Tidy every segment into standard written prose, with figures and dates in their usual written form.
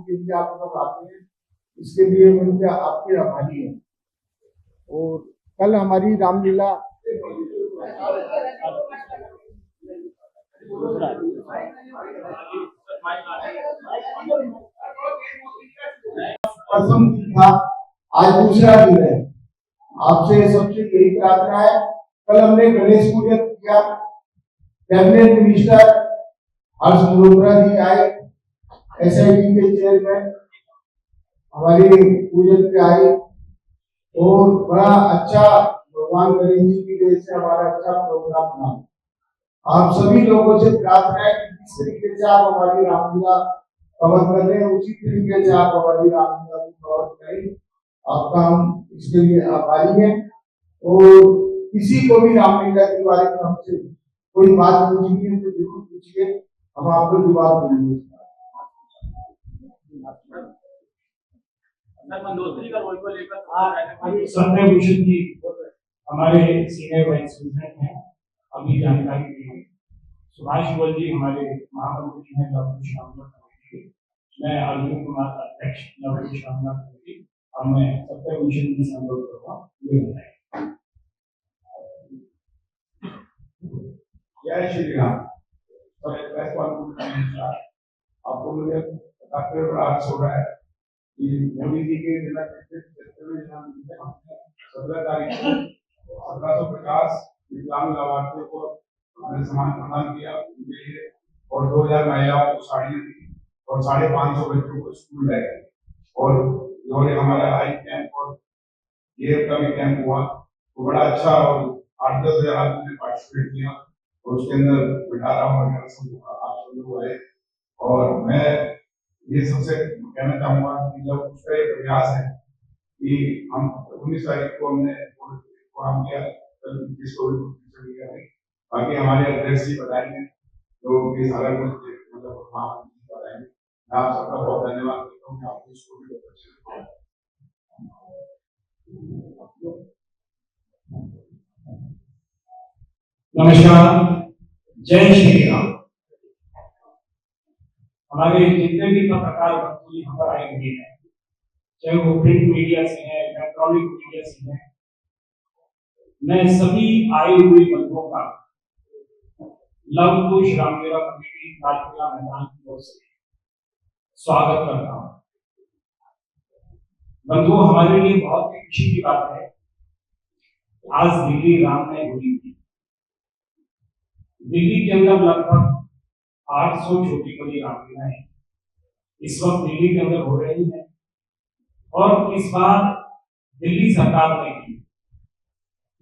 के लिए आप लोग आते हैं, इसके लिए मैं आपके आभारी हैं। और कल हमारी रामलीला प्रथम दिन था, आज दूसरा दिन है। आपसे सबसे यही प्रार्थना है। कल हमने गणेश पूजन किया, कैबिनेट मिनिस्टर हर्ष मल्होत्रा जी आए, SIT के चेयरमैन हमारे पूजन पे आए और बड़ा अच्छा भगवान गणेश जी की वजह से हमारा अच्छा प्रोग्राम बना। आप सभी लोगों से प्रार्थना है कि जिस तरीके से आप हमारी रामलीला कवर कर रहे हैं उसी तरीके से आप हमारी रामलीला को कवर करें। आपका हम इसके लिए आभारी हैं। और किसी को भी रामलीला के बारे में हमसे कोई बात पूछनी है तो जरूर पूछिए, हम आपको जवाब देंगे। सत्यभूषण जी हमारे सीनियर वाइस प्रेसिडेंट हैं, अभी जानकारी दी। सुभाष गोयल जी हमारे महामंत्री हैं डॉक्टर श्यामला कमेटी, मैं अर्जुन कुमार अध्यक्ष डॉक्टर श्यामला कमेटी, और मैं सत्यभूषण जी से अनुरोध करूँगा वे बताएं। जय श्री राम। आपको मुझे बताते हुए बड़ा हर्ष हो रहा है कि मोदी जी के 17 तारीख को 1750 विकलांग लाभार्थियों को हमने सम्मान प्रदान किया उनके लिए, और 2000 महिलाओं को साड़ियाँ दी और 550 बच्चों को स्कूल लाए। और जो हमारा आई कैंप और ये का भी कैंप हुआ तो बड़ा अच्छा, और 8-10 हजार आदमी ने पार्टिसिपेट किया और उसके अंदर बिठारा वगैरह सब आप सब लोग आए। और मैं ये सबसे कहना चाहूंगा कि जब उसका एक प्रयास है कि हम 19 तारीख को हमने प्रोग्राम किया, बाकी हमारे अध्यक्ष जी बताएंगे तो ये सारा कुछ मतलब बताएंगे। मैं आप सबका बहुत धन्यवाद करता हूँ। आपको इसको भी नमस्कार, जय श्री राम। हमारे जितने भी पत्रकार बंधु यहाँ पर आए हुए हैं, चाहे वो प्रिंट मीडिया से हैं, इलेक्ट्रॉनिक मीडिया से हैं, मैं सभी आए हुए बंधुओं का लव कुश रामलीला कमेटी लालकिला मैदान की ओर से स्वागत करता हूँ। बंधुओं, हमारे लिए बहुत ही खुशी की बात है आज दिल्ली राम ने होली की। दिल्ली के अंदर लगभग 800 छोटी बड़ी रामलीलाएं इस वक्त दिल्ली के अंदर हो रही हैं, और इस बार दिल्ली सरकार ने की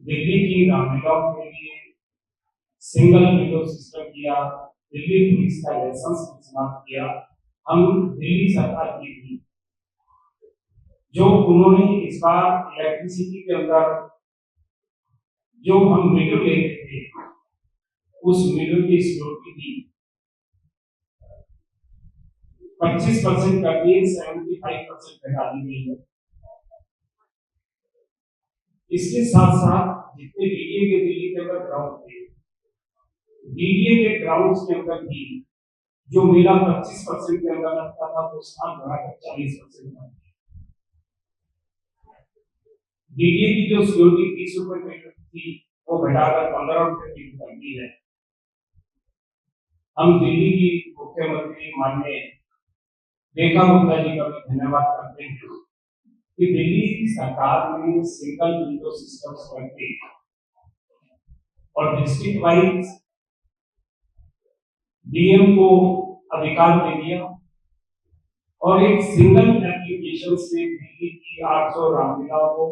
दिल्ली की रामलीलाओं के लिए सिंगल विंडो सिस्टम किया, दिल्ली पुलिस का लाइसेंस समाप्त किया। हम दिल्ली सरकार की थी जो उन्होंने इस बार इलेक्ट्रिसिटी के अंदर जो हम मीटर ले रहे थे उस मीटर की सिक्योरिटी दी 25% कर दिए, 75% घटा दी गई है। इसके साथ साथ जितने डीडीए के दिल्ली के अंदर ग्राउंड थे, डीडीए के ग्राउंड के अंदर भी जो मेला 25% के अंदर लगता था वो साथ बढ़ाकर 40% कर दिया। डीडीए की जो सिक्योरिटी 30 रुपए मीटर थी वो घटाकर 15 रुपए की कर दी है। हम दिल्ली की मुख्यमंत्री माननीय रेखा गुप्ता जी का भी धन्यवाद करते हैं कि दिल्ली सरकार ने सिंगल विंडो सिस्टम करके और डिस्ट्रिक्ट वाइज डीएम को अधिकार दे दिया और एक सिंगल एप्लीकेशन से दिल्ली की 800 रामलीलाओं को,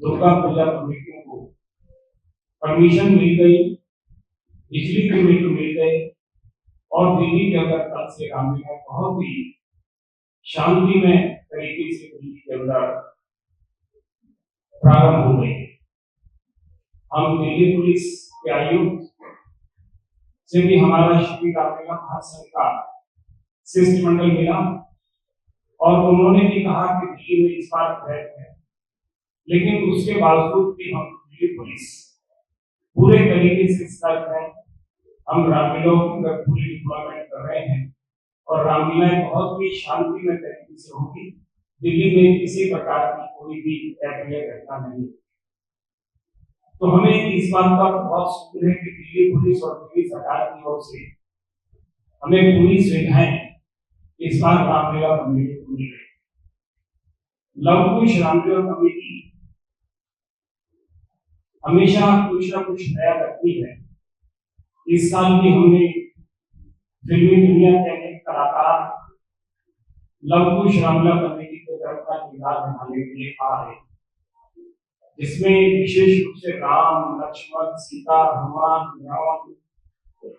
दुर्गा पूजा कमेटियों को परमिशन मिल गई, बिजली के मीटर मिल गए, और दिल्ली के अंदर कल से रामलीला बहुत ही शांतिमय तरीके से दिल्ली के अंदर प्रारंभ हो गई। हम दिल्ली पुलिस के आयुक्त से भी हमारा श्री रामलीला महासंघ का शिष्टमंडल मिला और उन्होंने भी कहा कि दिल्ली में इस बार थ्रेट है, लेकिन उसके बावजूद भी हम दिल्ली पुलिस पूरे तरीके से सतर्क है। हम रामलीलाओं की पूरी डिप्लॉयमेंट कर रहे हैं और रामलीलाएं बहुत ही शांतिमय तरीके से होगी। दिल्ली में किसी प्रकार की कोई भी अप्रिय घटना नहीं। तो हमें इस बात का बहुत सुकून है कि दिल्ली पुलिस और दिल्ली सरकार की ओर से हमें पूरी सुविधाएं इस बार रामलीला कमेटी को मिल गई। लवकुश रामलीला कमेटी हमेशा कुछ ना कुछ नया करती है। इस साल भी हमने फिल्मी दुनिया के अनेक कलाकार लवकुश रामलीला कमेटी के तरफ का किरदार निभाने के लिए आ रहे हैं, जिसमें विशेष रूप से राम, लक्ष्मण, सीता, हनुमान, रावण,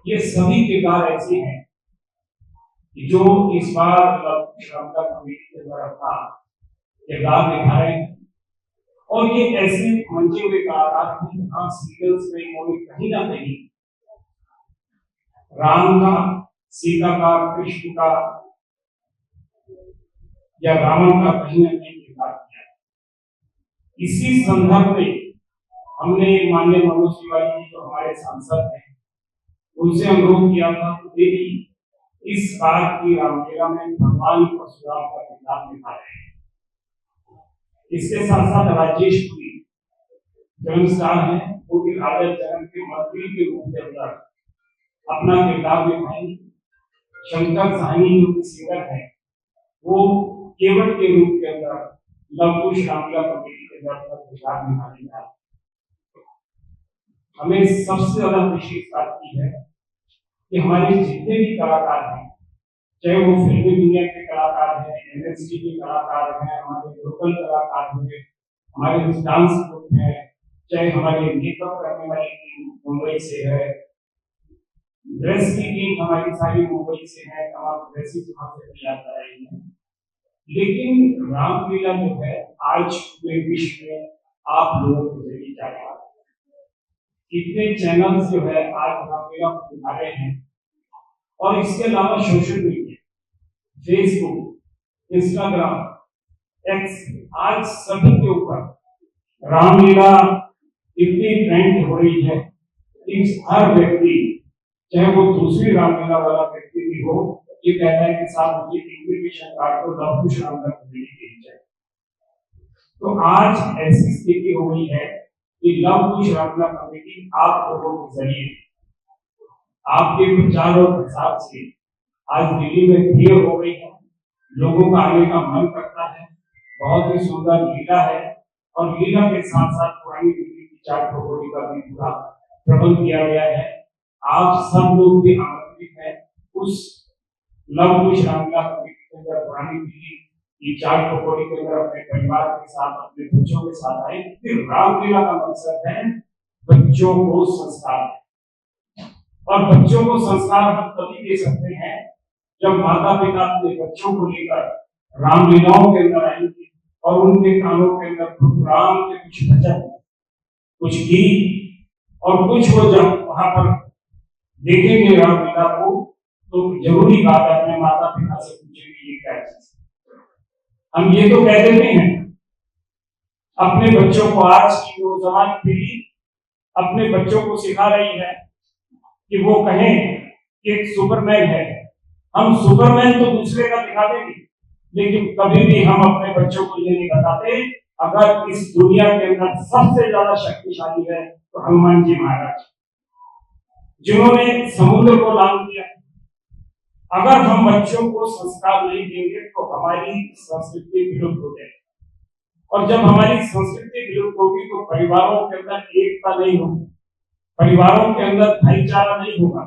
ये सभी किरदार ऐसे हैं जो इस बार लवकुश रामलीला कमेटी के तरफ का किरदार निभा रहे हैं। और ये ऐसे मंचे हुए कलाकार हैं जहां सीरियल्स में इन्होंने कहीं ना कहीं राम का, सीता का, कृष्ण का या रावण का कहीं ना कहीं किरदार किया है। इसी संदर्भ में हमने माननीय मनोज तिवारी जी जो हमारे सांसद हैं उनसे अनुरोध किया था कि वे भी इस बार की रामलीला में भगवान परशुराम का किरदार निभा रहे हैं। इसके साथ साथ राजेश पुरी फिल्म स्टार हैं, वो भी राजा जनक के मंत्री के रूप में अंदर अपना किरदार निभाएंगे। शंकर साहनी जो कि सिंगर है वो केवट के रूप के अंदर लवकुश रामलीला कमेटी के तरफ का किरदार निभाने जा रहे हैं। हमें सबसे ज्यादा खुशी इस बात की है कि हमारे जितने भी कलाकार हैं, चाहे वो फिल्मी दुनिया के कलाकार हैं, एनएसडी के कलाकार हैं, हमारे लोकल कलाकार हैं, हमारे डांस ग्रुप हैं, चाहे हमारे मेकअप करने वाली टीम मुंबई से है, ड्रेस की टीम हमारी सारी मुंबई से है, तमाम ड्रेसेस वहां से तैयार कर रही है। लेकिन रामलीला जो है आज पूरे विश्व में आप लोगों के जरिए जा रहा है। कितने चैनल जो है आज रामलीला को दिखा रहे हैं और इसके अलावा social media, Facebook, Instagram, x, आज सभी के ऊपर रामलीला इतनी ट्रेंड हो रही है कि हर व्यक्ति, चाहे वो दूसरी रामलीला वाला व्यक्ति भी हो, ये कहता है कि साहब मुझे इन्विटेशन कार्ड को लवकुश रामलीला कमेटी भेजी जाए। तो आज ऐसी स्थिति हो गई है कि लवकुश रामलीला कमेटी आप लोगों के जरिए, आपके प्रचार और प्रसार से आज दिल्ली में भीड़ हो गई है, लोगों का आने का मन करता है। बहुत ही सुंदर लीला है और लीला के साथ साथ पुरानी दिल्ली की चाट पकौड़ी का भी पूरा प्रबंध किया गया है। आप सब लोग भी आमंत्रित हैं उस लवकुश रामलीला कमेटी के अंदर पुरानी दिल्ली की चाट पकौड़ी के अंदर अपने परिवार के साथ, अपने बच्चों के साथ आए। रामलीला का मकसद है बच्चों को संस्कार, और बच्चों को संस्कार हम तभी दे सकते हैं जब माता पिता अपने बच्चों को लेकर रामलीलाओं के अंदर आएंगे और उनके कानों के अंदर राम के कुछ भजन, कुछ गीत और कुछ वो जब वहां पर देखेंगे रामलीला को, तो जरूरी बात है अपने माता पिता से पूछेंगे ये क्या चीज। हम ये तो कह देते हैं अपने बच्चों को, आज की नौजवान पीढ़ी अपने बच्चों को सिखा रही है कि वो कहें कि एक सुपरमैन है। हम सुपरमैन तो दूसरे का दिखा देंगे, लेकिन कभी भी हम अपने बच्चों को ये नहीं बताते अगर इस दुनिया के अंदर सबसे ज्यादा शक्तिशाली है तो हनुमान जी महाराज, जिन्होंने समुद्र को लांघ दिया। अगर हम बच्चों को संस्कार नहीं देंगे तो हमारी संस्कृति विलुप्त हो जाएगी, और जब हमारी संस्कृति विलुप्त होगी तो परिवारों के अंदर एकता नहीं होगी, परिवारों के अंदर भाईचारा नहीं होगा।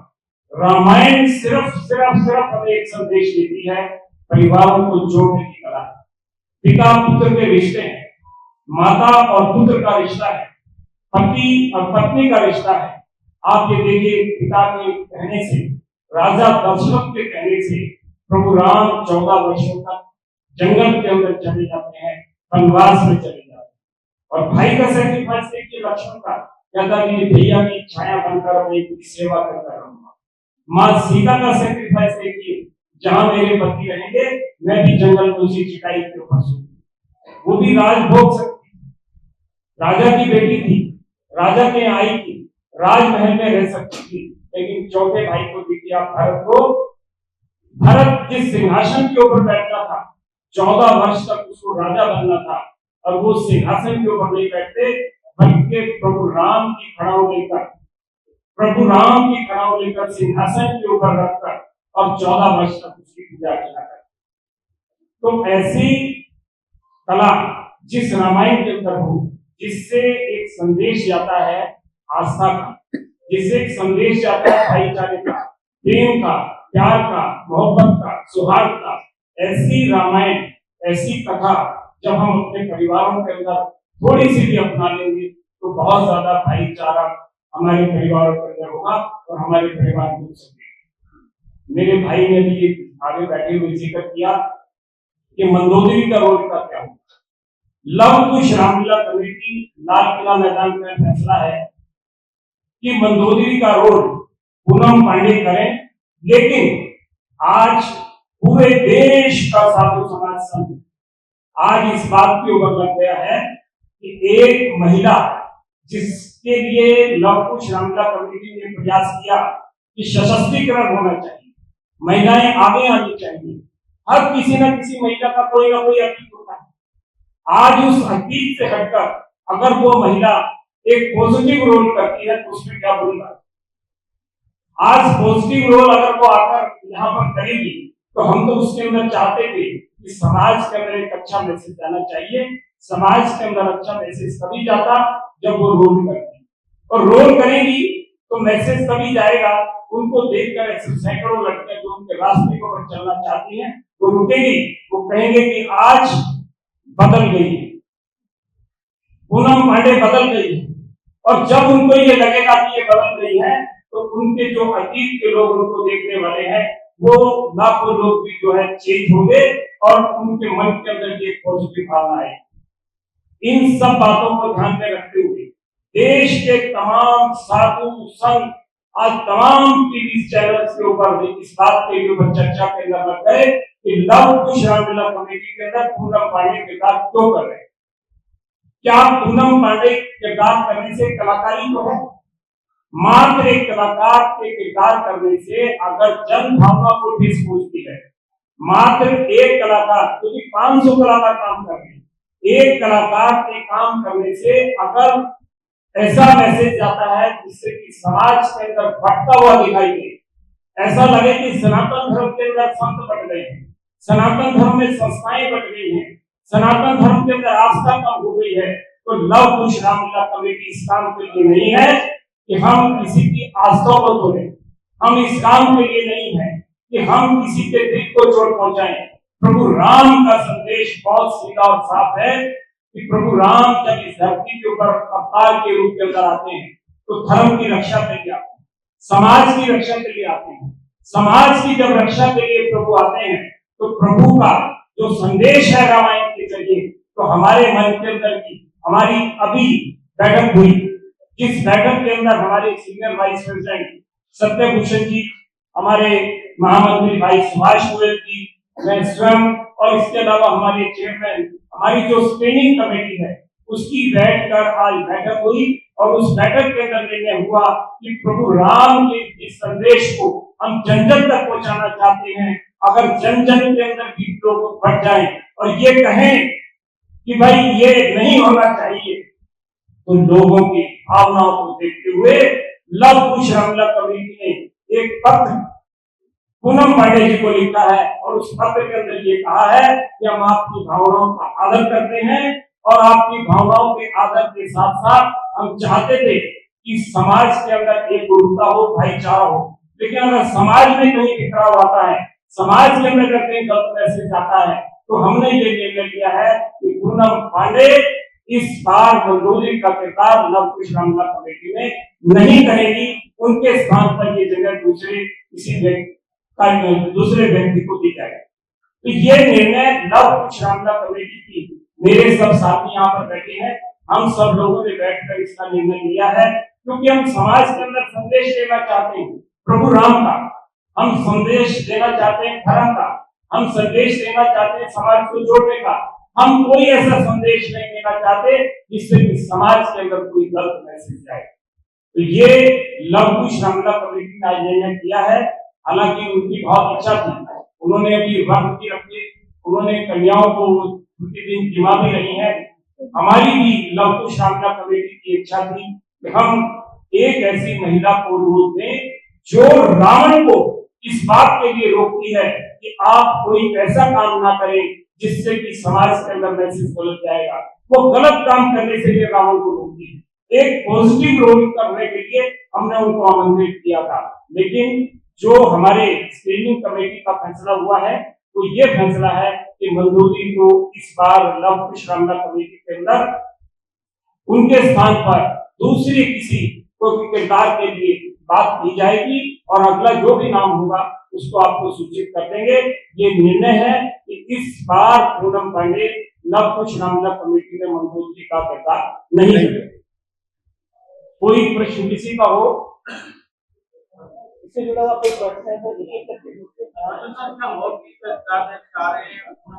रामायण सिर्फ हमें एक संदेश देती है, परिवारों को जोड़ने की कला। पिता पुत्र के रिश्ते हैं, माता और पुत्र का रिश्ता है, पति और पत्नी का रिश्ता है। आप ये देखिए, पिता के कहने से, राजा दशरथ के कहने से प्रभु राम 14 वर्षों तक जंगल के अंदर चले जाते हैं, वनवास में चले जाते हैं। और भाई का सैक्रिफाइस देखिए लक्ष्मण का, कहता कि भैया की छाया बनकर मैं इनकी सेवा करता रहूंगा। माँ सीता का सैक्रिफाइस देखिए, जहां मेरे पति रहेंगे मैं भी जंगल में उसी चटाई के ऊपर सोऊंगी। वो भी राजभोग सकती, राजा की बेटी थी, राजा के आई थी, राजमहल में रह सकती थी, लेकिन चौथे भाई को देखिए आप, भरत को भरत जिस सिंहासन के ऊपर बैठता था, 14 वर्ष तक उसको राजा बनना था, और वो सिंहासन के ऊपर नहीं बैठते, बल्कि प्रभु राम की खड़ाऊ लेकर सिंहासन के ऊपर रखकर और 14 वर्ष तक उसकी पूजा अर्चना करते। तो ऐसी कला जिस रामायण के अंदर हो, जिससे एक संदेश जाता है आस्था का, जिससे एक संदेश जाता है भाईचारे का, प्रेम का, प्यार का, मोहब्बत का, सौहार्द का, ऐसी रामायण, ऐसी कथा जब हम अपने परिवारों के अंदर थोड़ी सी भी अपना लेंगे तो बहुत ज्यादा भाईचारा हमारे परिवारों के अंदर होगा और हमारे परिवार में सके। मेरे भाई ने भी एक आगे बैठे हुए जिक्र किया कि मंदोदरी का रोल का क्या होगा। लव कुश रामलीला कमेटी लाल किला मैदान का फैसला है कि मंदोदरी का रोल पूनम पांडे करें, लेकिन आज पूरे देश का साधु समाज संघ आज इस बात के ऊपर लग गया है कि एक महिला जिसके लिए लव कुश रामलीला कमेटी ने प्रयास किया कि सशक्तिकरण होना चाहिए, महिलाएं आगे आनी चाहिए, हर किसी न किसी महिला का कोई ना कोई अतीत होता है। आज उस अतीत से हटकर अगर वो महिला एक पॉजिटिव रोल करती है तो उसमें क्या बुरी बात। आज पॉजिटिव रोल अगर वो आकर यहाँ पर करेगी तो हम तो उसके अंदर चाहते थे कि समाज के अंदर एक अच्छा मैसेज जाना चाहिए। समाज के अंदर अच्छा मैसेज तभी जाता जब वो रोल करती, और रोल करेगी तो मैसेज तभी जाएगा। उनको देखकर ऐसे सैकड़ों लड़कियां जो उनके रास्ते पर चलना चाहती हैं वो रुकेगी, वो कहेंगे कि आज बदल गई है, पूनम पांडे बदल गई है। और जब उनको ये लगेगा कि ये बदल गई है तो उनके जो अतीत के लोग उनको देखने वाले हैं वो लाखों लोग भी जो है चेंज होंगे और उनके मन के अंदर ये पॉजिटिव भावना है। इन सब बातों को ध्यान में रखते हुए देश के तमाम साधु संत आज तमाम टीवी चैनल्स के ऊपर इस बात के ऊपर चर्चा के अंदर लग गए कि लव कुश रामलीला कमेटी के अंदर पूनम पांडे किरदार क्यों कर रहे हैं। क्या पूनम पांडे किरदार करने से कलाकारी तो है? मात्र एक कलाकार के किरदार करने से अगर जन भावना को ठेस पहुंचती है, मात्र एक कलाकार क्योंकि 500 कलाकार काम कर रहे हैं, एक कलाकार के काम करने से अगर ऐसा मैसेज जाता है जिससे कि समाज के अंदर भटका हुआ दिखाई दे, ऐसा लगे कि सनातन धर्म के अंदर संत बट गए हैं, सनातन धर्म में संस्थाएं बट गई हैं, सनातन धर्म के अंदर आस्था कम हो गई है, तो लव कुश रामलीला कमेटी इस काम के लिए नहीं है कि हम किसी की आस्था को तोड़ें। हम इस काम के लिए नहीं है कि हम किसी के दिल को चोट पहुंचाएं। प्रभु राम का संदेश बहुत सीधा और साफ है कि प्रभु राम जब इस धरती के ऊपर अवतार के रूप के अंदर आते हैं तो धर्म की रक्षा के लिए आते हैं, समाज की रक्षा के लिए आते हैं। समाज की जब रक्षा के लिए प्रभु आते हैं तो प्रभु का जो संदेश है रामायण के जरिए, तो हमारे मन के अंदर की हमारी अभी बैठक हुई, जिस बैठक के अंदर हमारे सीनियर वाइस प्रेसिडेंट सत्यभूषण जी, हमारे महामंत्री भाई सुभाष गोयल जी, मैं स्वयं और इसके अलावा हमारे चेयरमैन, हमारी जो स्क्रीनिंग कमेटी है उसकी बैठकर आज बैठक हुई और उस बैठक के अंदर निर्णय हुआ कि प्रभु राम के इस संदेश को हम जन जन तक पहुंचाना चाहते हैं। अगर जन जन के अंदर भी लोग बढ़ जाएं और ये कहें कि भाई ये नहीं होना चाहिए, तो लोगों की भावनाओं को देखते हुए लव कुश रामलीला कमेटी ने एक पत्र पूनम पांडे जी को लिखा है और उस पत्र के अंदर ये कहा है कि हम आपकी भावनाओं का आदर करते हैं और आपकी भावनाओं के आदर के साथ साथ हम चाहते थे कि समाज के अंदर एक गुरुता हो, भाईचारा हो। लेकिन अगर समाज में कहीं बिखराव आता है, समाज के अंदर अगर कहीं गलत मैसेज आता है, तो हमने ये निर्णय लिया है कि पूनम पांडे इस बार मंदोदरी का किरदार लव कुश रामलीला कमेटी में नहीं करेगी। उनके स्थान पर ये जगह दूसरे व्यक्ति को दी जाएगी। तो ये निर्णय लव कुश रामलीला कमेटी की मेरे सब साथी यहाँ पर बैठे हैं, हम सब लोगों ने बैठकर इसका निर्णय लिया है क्योंकि हम समाज के अंदर संदेश देना चाहते हैं प्रभु राम का, हम संदेश देना चाहते हैं धर्म का, हम संदेश देना चाहते हैं समाज को जोड़ने का। हम कोई ऐसा संदेश नहीं देना चाहते जिससे कि समाज के अंदर कोई गलत मैसेज जाए। तो ये लव कुश रामलीला कमेटी ने निर्णय किया है। हालांकि उनकी बहुत इच्छा थी उन्होंने अभी वक्त भी रखे, उन्होंने कन्याओं को प्रतिदिन जिमा भी रही है। हमारी भी लव कुश कामना कमेटी की इच्छा थी कि हम एक ऐसी महिला को रोज दें जो रावण को इस बात के लिए रोकती है कि आप कोई ऐसा काम ना करें जिससे कि समाज के अंदर मैसेज गलत जाएगा। वो गलत काम करने से लिए रावण को रोकती है। एक पॉजिटिव रोल करने के लिए हमने उनको आमंत्रित किया था, लेकिन जो हमारे स्क्रीनिंग कमेटी का फैसला हुआ है वो ये फैसला है कि मंजूरी को इस बार लव कुश कामना कमेटी के अंदर उनके स्थान पर दूसरी किसी को किरदार के लिए बात की जाएगी और अगला जो भी नाम होगा उसको आपको सूचित कर देंगे। ये निर्णय है कि इस बार पूनम पांडे लव कुश कामना कमेटी में मंजूरी का किरदार नहीं करेंगे। कोई प्रश्न किसी का हो इससे जुड़ा हुआ कोई प्रश्न है तो लिखित करके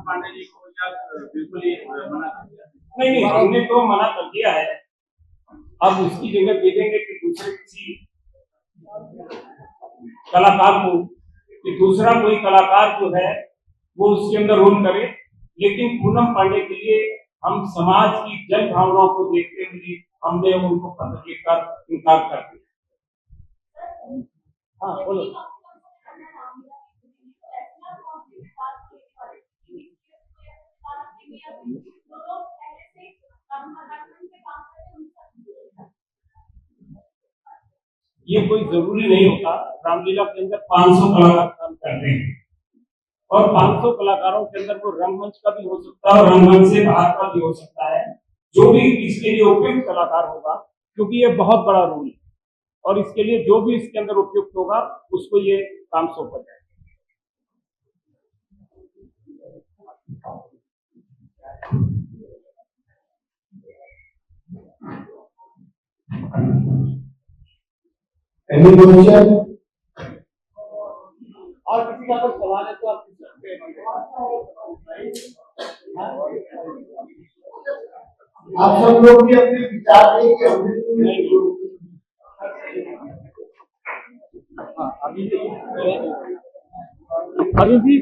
पांडे जी को या बिल्कुल ही मना कर दिया? नहीं, हमने तो मना कर दिया है। अब उसकी जगह दे देंगे कि दूसरे किसी कलाकार को, कि दूसरा कोई कलाकार जो है वो उसके अंदर रोल करे, लेकिन पूनम पांडे के लिए हम समाज की जन भावनाओं को देखते हुए हमने उनको पत्र लिखकर इनकार कर दिया। हाँ बोलो। ये कोई जरूरी नहीं होता। रामलीला के अंदर 500 कलाकार काम करते हैं और 500 कलाकारों के अंदर वो रंगमंच का भी हो सकता है और रंगमंच से बाहर का भी हो सकता है। जो भी इसके लिए उपयुक्त कलाकार होगा, क्योंकि ये बहुत बड़ा रोल है और इसके लिए जो भी इसके अंदर उपयुक्त होगा उसको ये काम सौंपा जाएगा। Any question? और किसी का कोई सवाल है तो आप पूछ सकते हैं। आप सब लोग भी अपने विचार दें कि हमने अभी भी